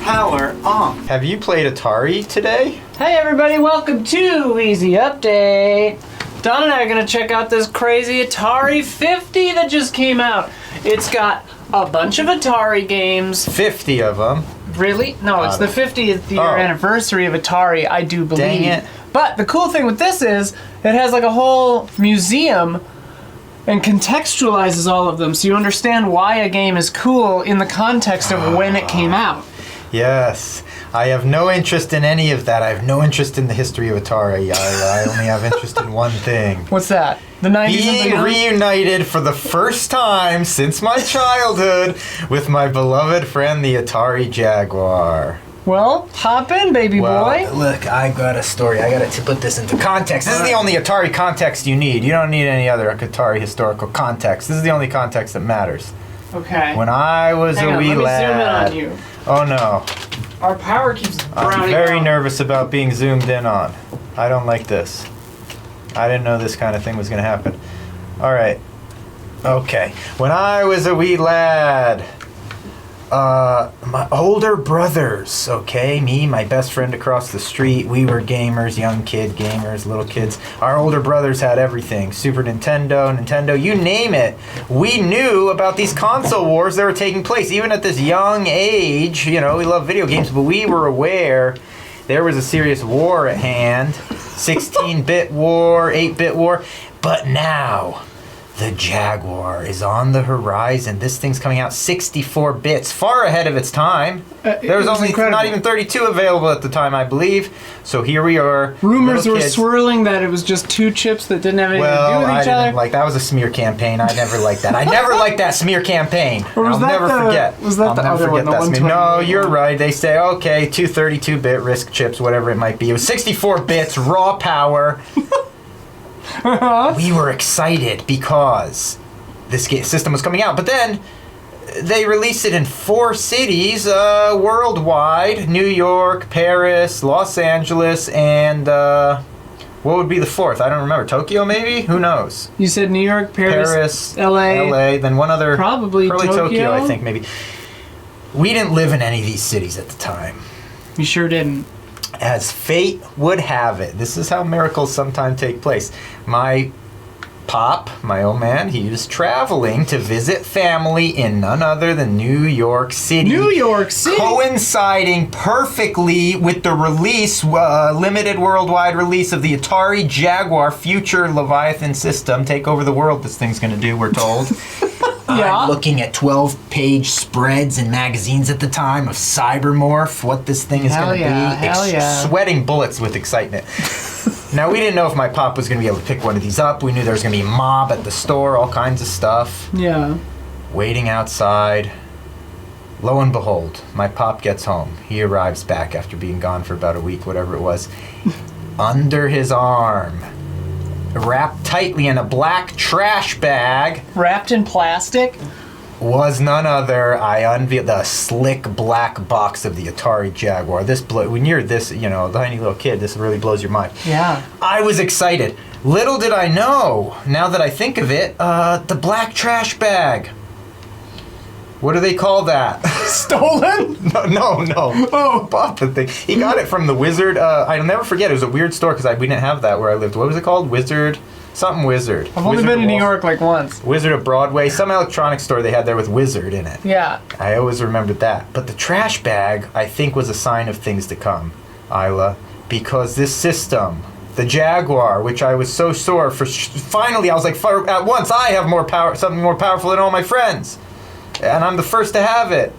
Power on. Have you played Atari today? Hey everybody, welcome to Easy Update. Don and I are going to check out this crazy Atari 50 that just came out. It's got a bunch of Atari games. 50 of them. Really? No, it's the 50th year anniversary of Atari, I do believe. Dang it. But the cool thing with this is, it has like a whole museum and contextualizes all of them, so you understand why a game is cool in the context of when it came out. Yes. I have no interest in any of that. I have no interest in the history of Atari. I only have interest in one thing. What's that? The 90s Being and reunited for the first time since my childhood with my beloved friend, the Atari Jaguar. Well, hop in, baby boy. Look, I got a story. I got to put this into context. This is the only Atari context you need. You don't need any other Atari historical context. This is the only context that matters. Okay. When I was a wee lad. Let me zoom in on you. Oh no. Our power keeps browning I'm very out. nervous about being zoomed in on. I don't like this. I didn't know this kind of thing was going to happen. All right. Okay. When I was a wee lad, my older brothers, okay, me, my best friend across the street, we were gamers, young kid gamers, little kids. Our older brothers had everything. Super Nintendo, you name it. We knew about these console wars that were taking place. Even at this young age, you know, we love video games, but we were aware there was a serious war at hand. 16-bit war, 8-bit war. But now, the Jaguar is on the horizon. This thing's coming out 64 bits, far ahead of its time. There was only incredible. not even 32 available at the time, I believe. So here we are. Rumors little were kids. swirling that it was just two chips that didn't have anything to do with I each other. didn't like that. Was a smear campaign. I never liked that. I never liked that smear campaign. Or was I'll that never the- forget. was that I'll the never other forget one, the that smear. No, 128 you're one? right. They say, okay, two 32-bit RISC chips, whatever it might be. It was 64 bits, raw power. We were excited because this system was coming out, but then they released it in 4 cities worldwide: New York, Paris, Los Angeles, and what would be the 4th? I don't remember. Tokyo, maybe? Who knows? You said New York, Paris, LA, then one other, Probably Tokyo, I think, maybe. We didn't live in any of these cities at the time. You sure didn't. As fate would have it, this is how miracles sometimes take place. My pop, my old man, he was traveling to visit family in none other than New York City. New York City? Coinciding perfectly with the release, limited worldwide release of the Atari Jaguar future Leviathan system. Take over the world, this thing's going to do, we're told. Yeah. I'm looking at 12-page spreads in magazines at the time of Cybermorph, what this thing is going to be. Hell yeah. Sweating bullets with excitement. Now, we didn't know if my pop was going to be able to pick one of these up. We knew there was going to be a mob at the store, all kinds of stuff. Yeah. Waiting outside. Lo and behold, my pop gets home. He arrives back after being gone for about a week, whatever it was. Under his arm, wrapped tightly in a black trash bag, Wrapped in plastic? was none other. I unveiled the slick black box of the Atari Jaguar. When you're this, you know, tiny little kid, this really blows your mind. Yeah. I was excited. Little did I know, now that I think of it, the black trash bag. What do they call that? Stolen? No. Oh, bought the thing. He got it from the Wizard. I'll never forget. It was a weird store because we didn't have that where I lived. What was it called? Wizard. Something Wizard. I've only been to New York like once. Wizard of Broadway. Some electronics store they had there with Wizard in it. Yeah. I always remembered that. But the trash bag, I think, was a sign of things to come, Isla. Because this system, the Jaguar, which I was so sore for, finally I was like, at once I have more power, something more powerful than all my friends. And I'm the first to have it.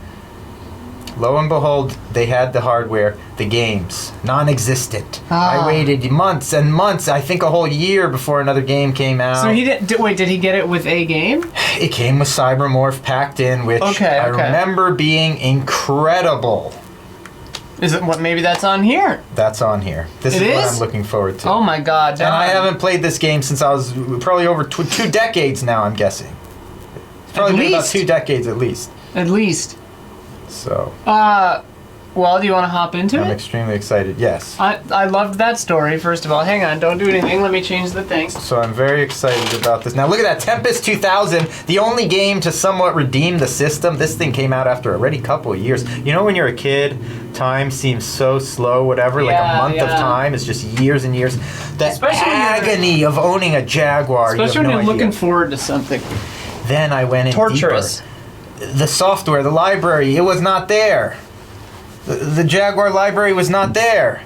Lo and behold, they had the hardware, the games, non-existent. I waited months and months, I think a whole year before another game came out. So he did he get it with a game? It came with Cybermorph packed in, which I remember being incredible. Is it what? Maybe that's on here. That's on here. This is what I'm looking forward to. Oh my God! And I haven't played this game since I was probably over 2 decades now. I'm guessing. It's probably been about 2 decades at least. At least. So. Well, do you want to hop into I'm it? extremely excited. Yes. I loved that story, first of all. Hang on, don't do anything. Let me change the things. So I'm very excited about this. Now look at that, Tempest 2000, the only game to somewhat redeem the system. This thing came out after already a couple of years. You know when you're a kid, time seems so slow, whatever, like a month of time is just years and years. The agony of owning a Jaguar. Especially when you're looking forward to something. Then I went in Torturous. deeper. The software, the library, it was not there. The Jaguar library was not there.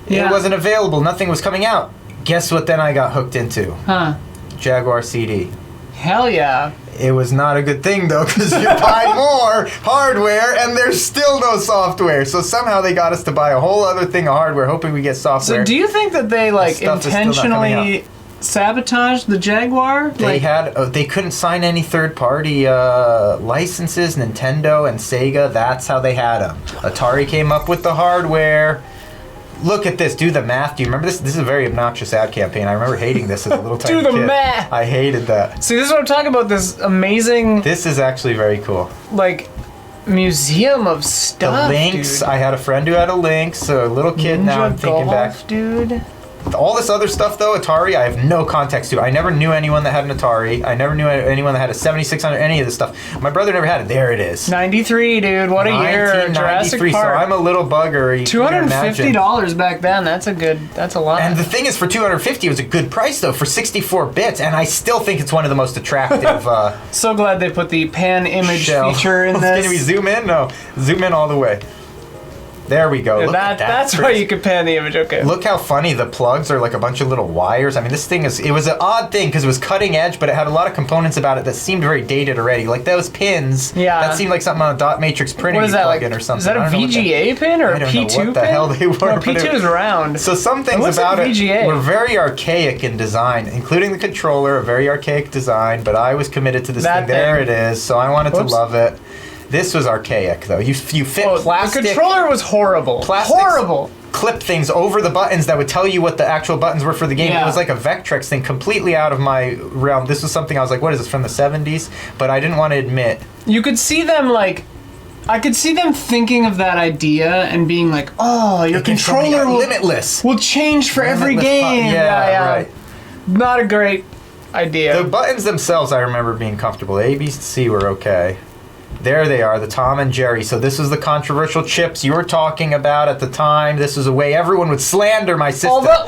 Yeah. It wasn't available. Nothing was coming out. Guess what then I got hooked into? Huh. Jaguar CD. Hell yeah. It was not a good thing though, because you buy more hardware and there's still no software. So somehow they got us to buy a whole other thing of hardware, hoping we get software. So do you think that they like intentionally sabotaged the Jaguar? They couldn't sign any third-party licenses. Nintendo and Sega, that's how they had them. Atari came up with the hardware. Look at this. Do the math. Do you remember this? This is a very obnoxious ad campaign. I remember hating this as a little tiny kid. Do the math. I hated that. See, this is what I'm talking about. This amazing. This is actually very cool. Like museum of stuff. The Lynx. Dude. I had a friend who had a Lynx. So a little kid. Ninja now I'm thinking Golf, back. dude. All this other stuff though, Atari, I have no context to. I never knew anyone that had an Atari. I never knew anyone that had a 7600, any of this stuff. My brother never had it. There it is. 93, dude. What a year. Jurassic Park. So I'm a little bugger. $250 back then. That's a lot. And the thing is, for $250, it was a good price though, for 64 bits, and I still think it's one of the most attractive. So glad they put the pan image feature in this. Can we zoom in? No, zoom in all the way. There we go. Yeah, Look at that. That's why you can pan the image. Okay. Look how funny the plugs are, like a bunch of little wires. I mean, this thing it was an odd thing because it was cutting edge, but it had a lot of components about it that seemed very dated already. Like those pins. Yeah. That seemed like something on a dot matrix printer you plug in or something. Is that a VGA pin or a P2 pin? I don't know what the hell they were. No, P2 is round. So some things about it were very archaic in design, including the controller, a very archaic design, but I was committed to this thing. There it is. So I wanted to love it. This was archaic, though. You fit plastic. The controller was horrible. Horrible. Clip things over the buttons that would tell you what the actual buttons were for the game. Yeah. It was like a Vectrex thing, completely out of my realm. This was something I was like, what is this, from the 70s? But I didn't want to admit. You could see them I could see them thinking of that idea and being like, oh, your controller will change for every game. Yeah, right. Not a great idea. The buttons themselves, I remember being comfortable. A, B, C were okay. There they are, the Tom and Jerry. So this was the controversial chips you were talking about at the time. This was a way everyone would slander my system. Although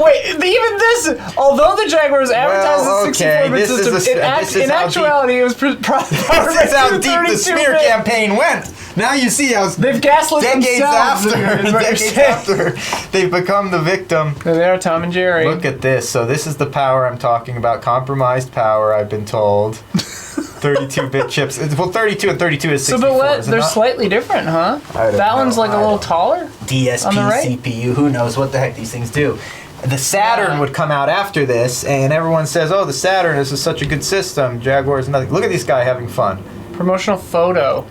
the Jaguar was advertised as a 64-bit system, in actuality it was this is how deep the smear campaign went. Now you see how they've gaslit themselves. Decades after, they've become the victim. There they are, Tom and Jerry. Look at this. So this is the power I'm talking about. Compromised power, I've been told. 32-bit chips. Well, 32 and 32 is 64. But they're slightly different, huh? That one's like a little taller. DSP on the right? CPU. Who knows what the heck these things do? The Saturn would come out after this, and everyone says, "Oh, the Saturn is such a good system. Jaguar is nothing." Look at this guy having fun. Promotional photo.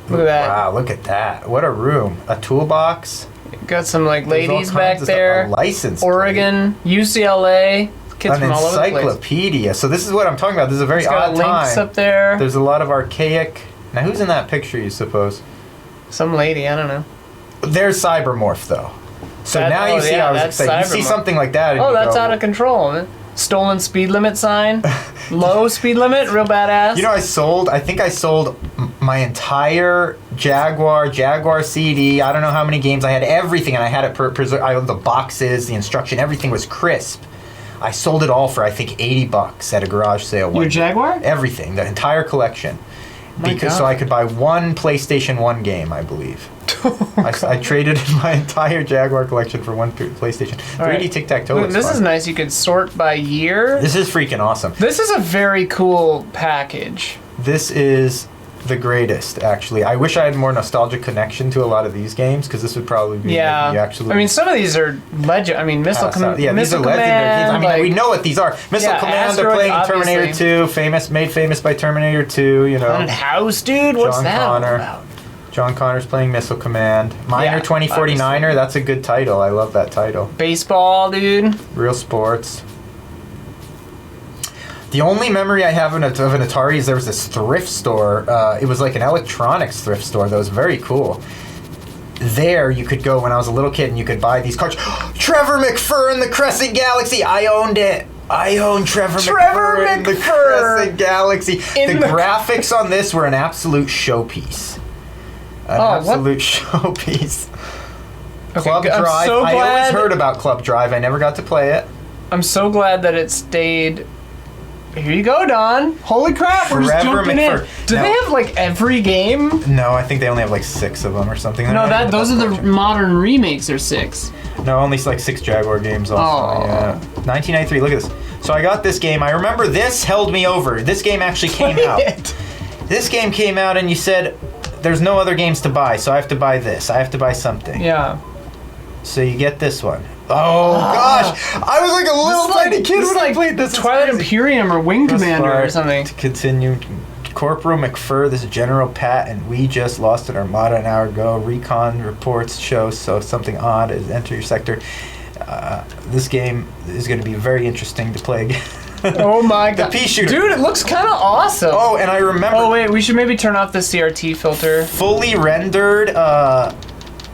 Look at that. Wow, look at that. What a room. A toolbox. Got some ladies back there. A license. Oregon, UCLA. Kids an encyclopedia. So this is what I'm talking about. This is a very odd time. Links up there. There's a lot of archaic. Now, who's in that picture, you suppose? Some lady, I don't know. There's Cybermorph, though. So now you see how I was excited. You see something like that. Oh, that's out of control, man. Stolen speed limit sign. Low speed limit, real badass. You know, I think I sold my entire Jaguar CD. I don't know how many games. I had everything, and I had it the boxes, the instruction, everything was crisp. I sold it all for, I think, $80 at a garage sale. Your Jaguar? Everything, the entire collection. So I could buy one PlayStation 1 game, I believe. I traded in my entire Jaguar collection for one PlayStation. 3D Tic-Tac-Toe. This is nice. You could sort by year. This is freaking awesome. This is a very cool package. This is the greatest, actually. I wish I had more nostalgic connection to a lot of these games, because this would probably be actually. I mean, some of these are legend. I mean, Missile Command. Yeah, these are legendary games. I mean, we know what these are. Missile Command. They're playing Terminator 2, made famous by Terminator 2. You know. Haunted House, dude. What's that all about? John Connor's playing Missile Command. Miner 2049er. That's a good title. I love that title. Baseball, dude. Real sports. The only memory I have of an Atari is there was this thrift store. It was like an electronics thrift store that was very cool. there you could go when I was a little kid and you could buy these cards. Trevor McFur in the Crescent Galaxy. I owned it. I own Trevor McFur in the Crescent Galaxy. The graphics on this were an absolute showpiece. Absolute showpiece. Okay, Club Drive. I'm so glad. I always heard about Club Drive. I never got to play it. I'm so glad that it stayed. Here you go, Don. Holy crap, we're just jumping in. Do they have like every game? No, I think they only have like 6 of them or something. No, those are the modern remakes. There's 6. No, only like 6 Jaguar games also. Yeah. 1993. Look at this. So I got this game. I remember this held me over. This game actually came out. This game came out and you said, there's no other games to buy, so I have to buy this. I have to buy something. Yeah. So you get this one. Oh gosh! I was like a little tiny kid when I played this. Twilight Imperium or Wing Commander or something. To continue, Corporal McFur, this is General Pat, and we just lost an Armada an hour ago. Recon reports show something odd has entered your sector. This game is going to be very interesting to play. Oh my god. The pea shooter. Dude, it looks kind of awesome. Oh, and I remember. Oh wait, we should maybe turn off the CRT filter. Fully rendered.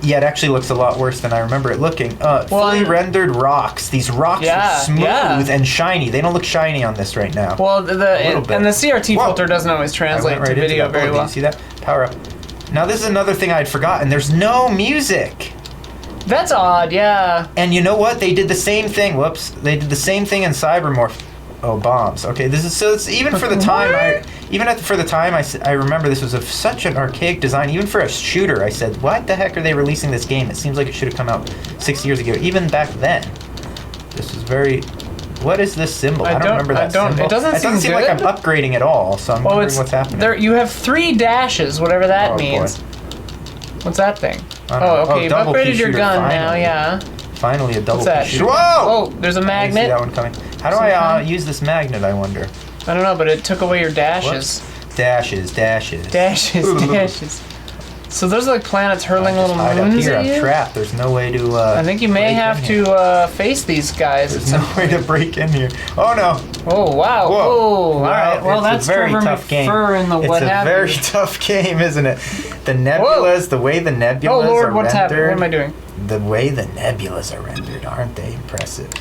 Yeah, it actually looks a lot worse than I remember it looking. Fully rendered rocks. These rocks are smooth and shiny. They don't look shiny on this right now. Well, the CRT filter doesn't always translate to video very well. Do you see that? Power up. Now this is another thing I'd forgotten. There's no music. That's odd, yeah. And you know what? They did the same thing. Whoops. They did the same thing in Cybermorph. Oh, bombs. Okay, this is so. It's even for the time. I remember this was such an archaic design. Even for a shooter, I said, "What the heck are they releasing this game?" It seems like it should have come out 6 years ago. Even back then, this is very. What is this symbol? I don't remember that symbol. It doesn't seem like I'm upgrading at all. So I'm wondering what's happening. You have 3 dashes, whatever that means. Boy. What's that thing? Okay, you've upgraded your gun now. Yeah. Finally, a double pea shooter. Whoa! Oh, there's a magnet. I see that one coming. How do I use this magnet, I wonder? I don't know, but it took away your dashes. Whoops. Dashes. So there's like planets hurling little moons at you? I'm trapped. There's no way to I think you may have to face these guys. There's no way to break in here. Oh no. Oh wow. Whoa. Oh, alright. Well, that's a very tough game. It's a very tough game, isn't it? The nebulas, the way the nebulas are rendered. Oh Lord, what's happening? What am I doing? The way the nebulas are rendered, aren't they impressive?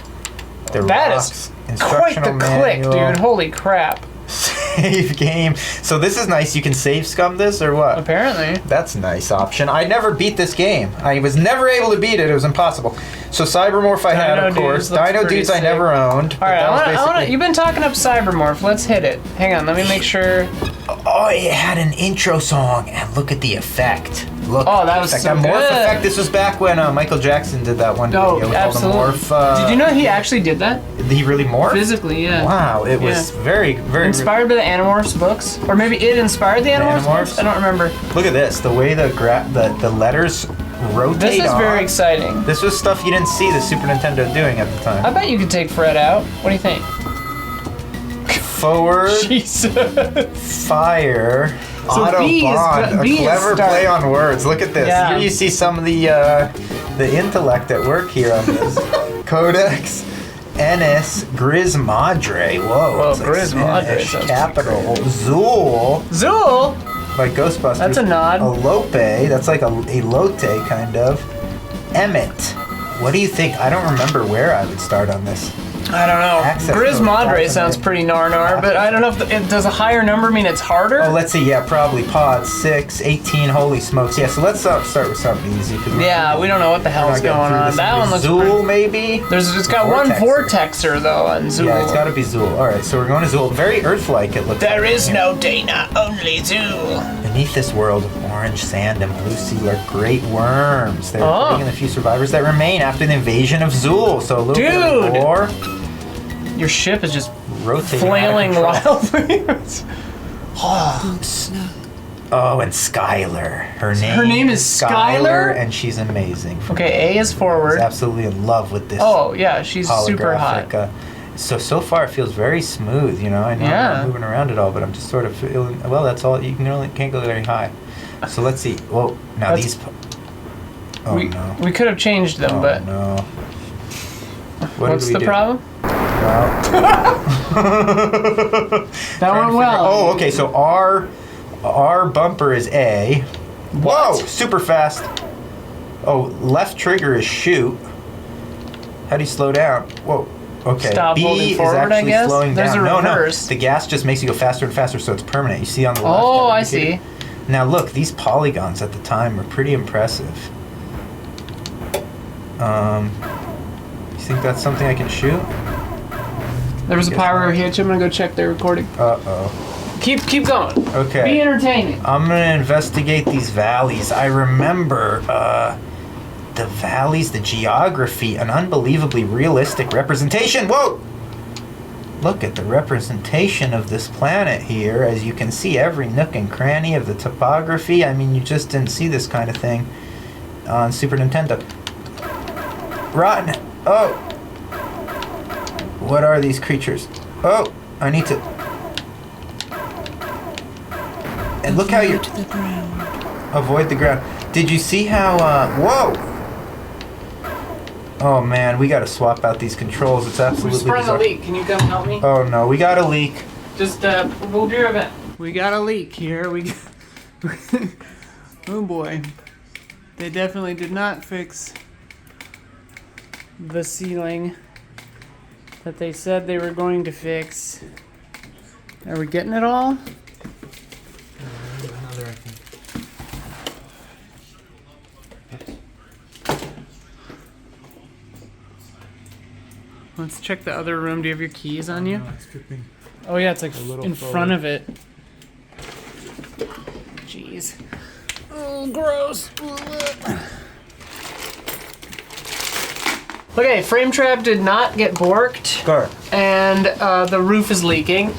That is quite the click, dude. Holy crap. Save game. So this is nice. You can save scum this or what? Apparently. That's a nice option. I never beat this game. I was never able to beat it. It was impossible. So Cybermorph I had, of course. Dino Dudes I never owned. All right, you've been talking up Cybermorph. Let's hit it. Hang on, let me make sure. Oh, it had an intro song, and look at the effect. Look. Oh, that was so good. Morph effect. This was back when Michael Jackson did that one video with absolutely. all the morph. Did you know he actually did that? Did he really morph? Physically, yeah. Wow, it was very, very inspired by the Animorphs books, or maybe it inspired the Animorphs books? I don't remember. Look at this. The way the letters rotate. This is very exciting. This was stuff you didn't see the Super Nintendo doing at the time. I bet you could take Fred out. What do you think? Forward. Jesus. Fire. So Autobahn. A clever play on words. Look at this. Yeah. Here you see some of the intellect at work here on this. Codex. Ennis. Grizz Madre. Whoa. Grizz Madre. Capital. Zool. Zool? Like Ghostbusters. That's a nod. Elope. That's like a elote kind of. Emmett. What do you think? I don't remember where I would start on this. I don't know. Grizz Madre sounds pretty nar, but I don't know if does a higher number mean it's harder? Oh, let's see. Yeah, probably. Pod 6, 18. Holy smokes. Yeah, so let's start with something easy. Yeah, we don't know what the hell's going on. That one looks Zool, maybe? It's got one Vortexer, though, on Zool. Yeah, it's got to be Zool. All right, so we're going to Zool. Very Earth-like, it looks There is no Dana, only Zool. Beneath this world of orange sand and blue sea are great worms. They're bringing the few survivors that remain after the invasion of Zool. So a little bit of war. Your ship is just rotating, flailing wildly. Oh, and Skylar. Her name is Skylar? and she's amazing. Okay, A is forward. She's absolutely in love with this. Oh, yeah, she's super hot. So far it feels very smooth, you know. I know I'm not moving around at all, but I'm just sort of feeling, well, that's all. You can't go very high. So let's see. Well, now these... Oh, no. We could have changed them, but... no. What's the problem? Well. That went well. Oh, okay. So our bumper is A. Whoa! Super fast. Oh, left trigger is shoot. How do you slow down? Whoa. Okay. Stop B holding is forward, I actually guess? slowing There's down. a No, reverse. the gas just makes you go faster and faster, so it's permanent. You see on the left. Oh, that I indicator? see. Now look, these polygons at the time were pretty impressive. You think that's something I can shoot? There was a pyro hitch. I'm gonna go check their recording. Uh-oh. Keep going. Okay. Be entertaining. I'm gonna investigate these valleys. I remember the valleys, the geography, an unbelievably realistic representation. Whoa! Look at the representation of this planet here. As you can see, every nook and cranny of the topography. I mean, you just didn't see this kind of thing on Super Nintendo. Rotten. Oh. What are these creatures? Oh, I need to... And look how you... Avoid the ground. Avoid the ground. Did you see how, whoa! Oh man, we gotta swap out these controls. It's We're absolutely sprung a bizarre. leak. Can you come help me? Oh no, we got a leak. Just, we'll be right back. We got a leak here. Oh boy. They definitely did not fix the ceiling that they said they were going to fix. Are we getting it all? Another, I think. Let's check the other room. Do you have your keys on you? No, it's dripping. Oh yeah, it's like little in forward. front of it. Jeez. Oh, gross. Okay, frame trap did not get borked, Sure. and the roof is leaking.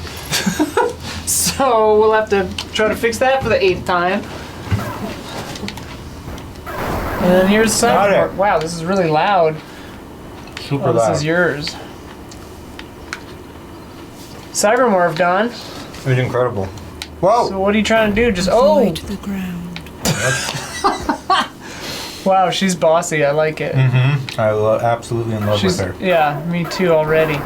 So we'll have to try to fix that for the 8th time. And then here's Got some. it. Wow, this is really loud. Super Oh, this loud. is yours. Cybermorph, Don. It was incredible. Whoa! So what are you trying to do? Just Avoid the ground. Wow, she's bossy. I like it. Mm-hmm. Absolutely in love She's with her. yeah, me too already.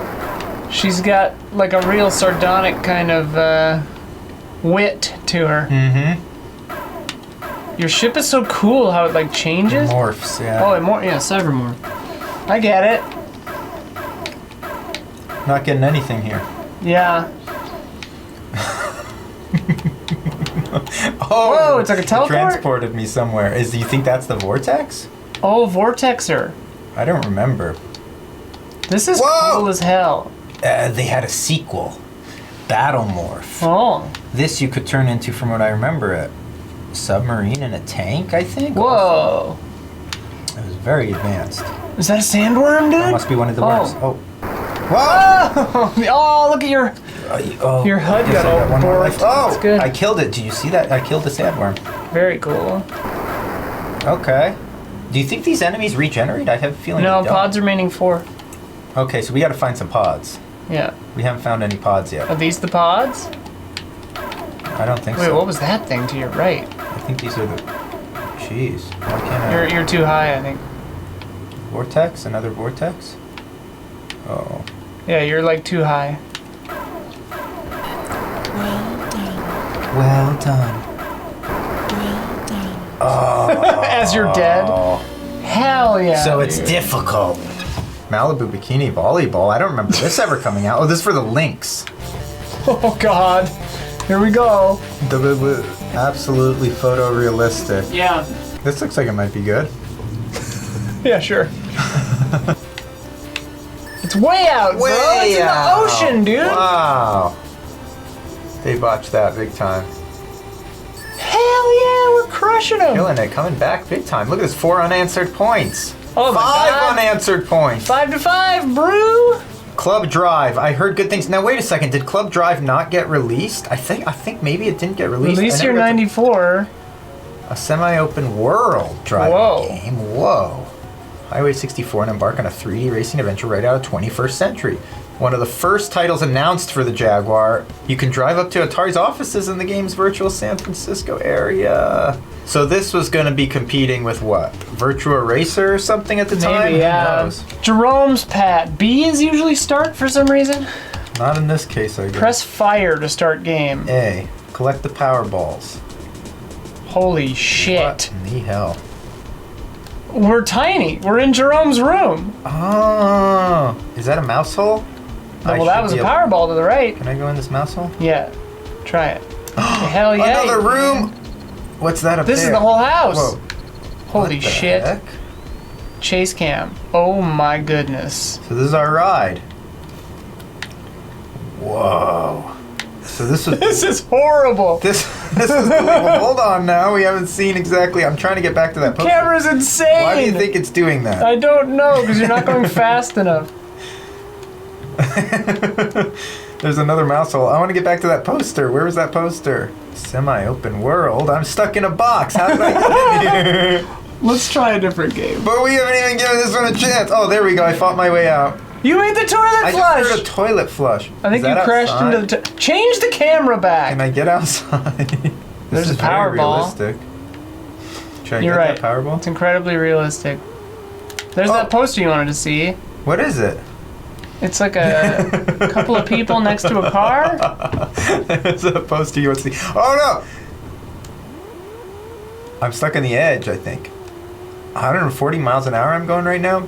She's got like a real sardonic kind of wit to her. Mm-hmm. Your ship is so cool how it like changes. Morphs, yeah. Oh, Cybermorph. I get it. Not getting anything here. Yeah. Oh! Whoa, it's like a it teleport? transported me somewhere. Do you think that's the vortex? Oh, Vortexer. I don't remember. This is Whoa! cool as hell. They had a sequel. Battle Morph. Oh. This you could turn into, from what I remember, a submarine and a tank, I think? Whoa. It was very advanced. Is that a sandworm, dude? That must be one of the worms. Oh. Whoa! Oh, look at your Oh, Your HUD yes, got I all one more borked. life. Oh, That's good. I killed it. Did you see that? I killed the sandworm. very cool. Okay. Do you think these enemies regenerate? I have a feeling No, they don't. pods remaining 4. Okay, so we got to find some pods. Yeah. We haven't found any pods yet. Are these the pods? I don't think Wait, so. what was that thing to your right? I think these are the... Jeez. Why can't I... You're too high, I think. Vortex? Another vortex? Oh. Yeah, you're like too high. Well done. Well done. Well done. Oh. As you're dead? Hell yeah. So it's dude. difficult. Malibu Bikini Volleyball. I don't remember this ever coming out. Oh, this is for the Lynx. Oh god. Here we go. Absolutely photorealistic. Yeah. This looks like it might be good. Yeah, sure. It's way out, bro. It's in the ocean, dude. Wow. They botched that big time. Hell yeah, we're crushing them. Killing it, coming back big time. Look at this, 4 unanswered points. Oh my 5 God. unanswered points. 5 to 5, brew. Club Drive. I heard good things. Now wait a second. Did Club Drive not get released? I think maybe it didn't get released. Release I your never got to- 94. A semi-open world driving Whoa. game. Whoa. Highway 64 and embark on a 3D racing adventure right out of 21st century. One of the first titles announced for the Jaguar. You can drive up to Atari's offices in the game's virtual San Francisco area. So this was going to be competing with what? Virtua Racer or something at the time? Maybe, Who yeah. knows? Jerome's pad. B is usually start for some reason. Not in this case, I guess. Press fire to start game. A. Collect the power balls. Holy shit. What in the hell? We're tiny. We're in Jerome's room. Oh, is that a mouse hole? Well, that was a Powerball to the right. Can I go in this mouse hole? Yeah. Try it. Hell yeah. Another room. What's that up This there? is the whole house. Whoa. Holy What the shit. heck? Chase cam. Oh my goodness. So this is our ride. Whoa. So this was This is horrible. this is well, hold on now. We haven't seen exactly. I'm trying to get back to that poster. Camera's insane. Why do you think it's doing that? I don't know, because you're not going fast enough. There's another mouse hole. I want to get back to that poster. Where was that poster? Semi-open world. I'm stuck in a box. How did I get in here? Let's try a different game. But we haven't even given this one a chance. Oh, there we go. I fought my way out. You ate the toilet I flush. just heard a toilet flush. I think Is you that crashed outside? into the. Change the camera back. Can I get outside? There's this is a very Powerball. realistic. Should I You're get right. that Powerball? It's incredibly realistic. There's that poster you wanted to see. What is it? It's like a couple of people next to a car. There's a poster you want to see. Oh no! I'm stuck on the edge, I think. 140 miles an hour I'm going right now?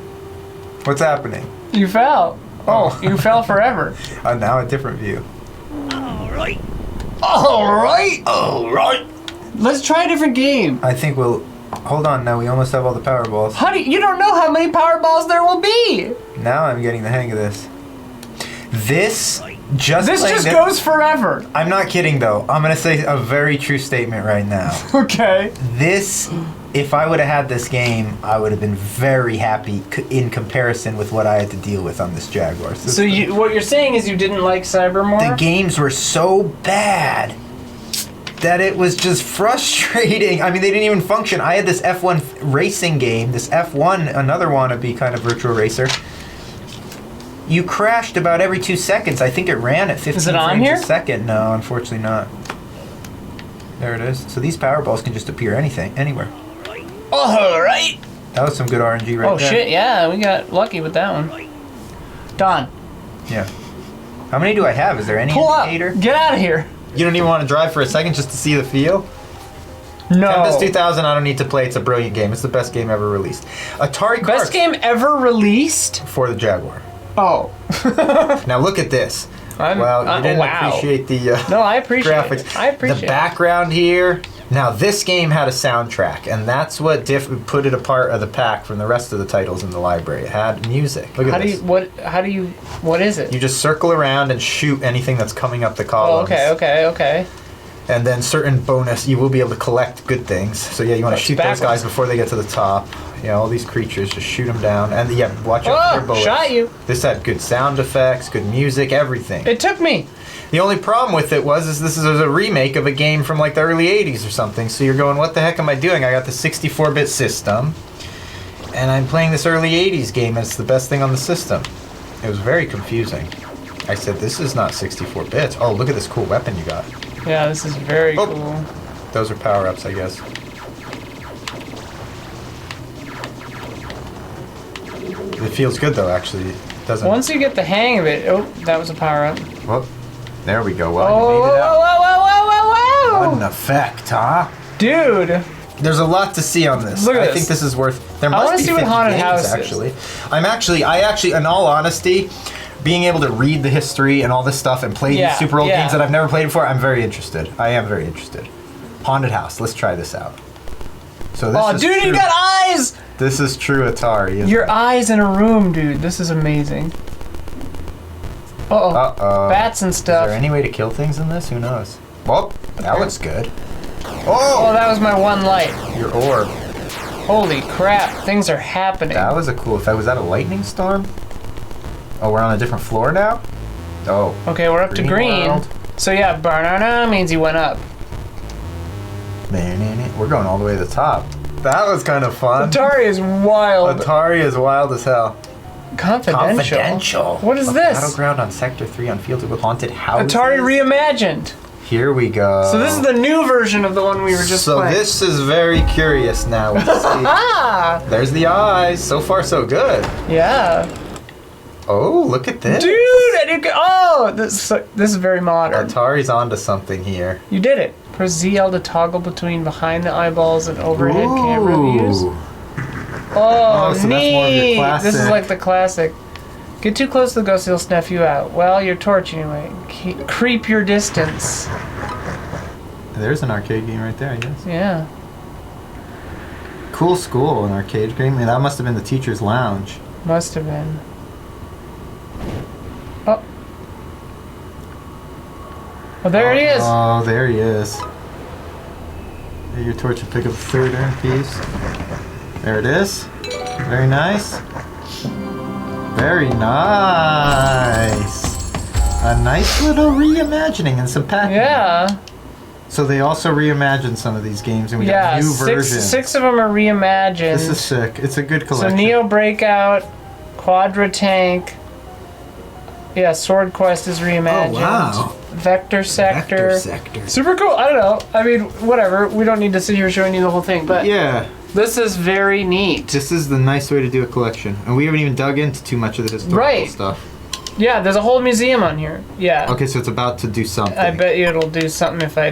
What's happening? You fell. Oh, you fell forever. Now a different view. Alright. Let's try a different game. I think we'll... Hold on, now we almost have all the Powerballs. Honey, you don't know how many Powerballs there will be. Now I'm getting the hang of this. This just goes forever. I'm not kidding though. I'm gonna say a very true statement right now. Okay. This, if I would have had this game, I would have been very happy in comparison with what I had to deal with on this Jaguar system. So what you're saying is you didn't like Cyber more? The games were so bad that it was just frustrating. I mean, they didn't even function. I had this F1 racing game, this F1, another wannabe kind of virtual racer. You crashed about every 2 seconds. I think it ran at 15 Is it on frames here? a second. No, unfortunately not. There it is. So these Powerballs can just appear anywhere. Alright. That was some good RNG right Oh there. shit, yeah, we got lucky with that one. Don, Yeah. How many do I have? Is there any pull up. indicator? Get out of here. You don't even want to drive for a second just to see the feel? No. Tempest 2000, I don't need to play. It's a brilliant game. It's the best game ever released. Atari Cars Best game ever released? for the Jaguar. Oh. Now look at this. Well, you didn't appreciate the No, I appreciate graphics. it. I appreciate the background here. Now this game had a soundtrack, and that's what put it apart of the pack from the rest of the titles in the library. It had music. Look at this. What is it? You just circle around and shoot anything that's coming up the columns. Oh, okay. And then certain bonus, you will be able to collect good things. So yeah, you want to shoot those guys before they get to the top. Yeah, all these creatures, just shoot them down. And yeah, watch out for their bullets. Shot you. This had good sound effects, good music, everything. It took me. The only problem with it was this is a remake of a game from like the early 80s or something. So you're going, what the heck am I doing? I got the 64-bit system, and I'm playing this early 80s game, and it's the best thing on the system. It was very confusing. I said, this is not 64 bits. Oh, look at this cool weapon you got. Yeah, this is very cool. Those are power-ups, I guess. It feels good, though, actually. It doesn't... Once you get the hang of it, oh, that was a power-up. Well, there we go. Well, Oh, you made it out. whoa. What an effect, huh? Dude. There's a lot to see on this. Look at I this. think this is worth... There I wanna must be see what 50 haunted games, house is. actually. I actually, in all honesty, being able to read the history and all this stuff and play these super old games that I've never played before, I'm very interested. I am very interested. Haunted House. Let's try this out. So this is dude, true. you got eyes! This is true Atari. Isn't Your it? eyes in a room, dude. This is amazing. Uh-oh. Uh-oh. Bats and Is stuff. there any way to kill things in this? Who knows? Well, that looks good. Oh, Oh! that was my one light. Your orb. Holy crap, things are happening. That was a cool effect. Was that a lightning storm? Oh, we're on a different floor now? Oh. Okay, we're up to green. World. So yeah, banana means you went up. We're going all the way to the top. That was kind of fun. Atari is wild. Atari is wild as hell. Confidential. What is this? Battleground on Sector 3 on fields with haunted houses. Atari reimagined. Here we go. So this is the new version of the one we were just playing. So this is very curious now. Let's see. Ah! There's the eyes. So far, so good. Yeah. Oh, look at this. Dude, this is very modern. Atari's onto something here. You did it. Press ZL to toggle between behind the eyeballs and overhead camera views. Oh, so that's more of your neat. classic. This is like the classic. Get too close to the ghost, he'll snuff you out. Well, your torch anyway. Creep your distance. There's an arcade game right there, I guess. Yeah. Cool school, an arcade game. Man, that must have been the teacher's lounge. Must have been. Oh. Oh, there it is. Oh, there he is. Get your torch and pick up the third urn piece. There it is. Very nice. Very nice. A nice little reimagining and some packing. Yeah. So they also reimagined some of these games, and we got new versions. Six of them are reimagined. This is sick. It's a good So collection. Neo Breakout, Quadra Tank. Yeah, Sword Quest is reimagined. Oh, wow. Vector Sector. Vector Sector. Super cool. I don't know. I mean, whatever. We don't need to sit here showing you the whole thing, but Yeah. this is very neat. This is the nice way to do a collection, and we haven't even dug into too much of the historical stuff. Yeah, there's a whole museum on here. Yeah. Okay, so it's about to do something. I bet you it'll do something if I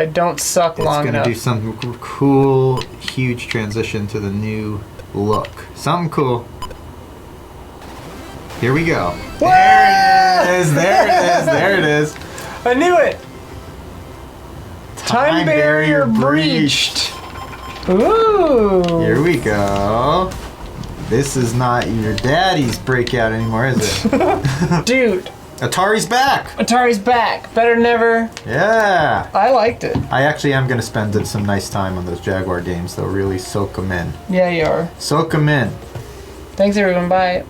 don't suck long enough. It's gonna do some cool, huge transition to the new look. Something cool. Here we go. Whoa! There it is. There it is. There it is. I knew it. Time barrier breached. Ooh. Here we go. This is not your daddy's breakout anymore, is it? Dude. Atari's back. Atari's back. Better than ever. Yeah. I liked it. I actually am going to spend some nice time on those Jaguar games, though. Really soak them in. Yeah, you are. Soak them in. Thanks, everyone. Bye.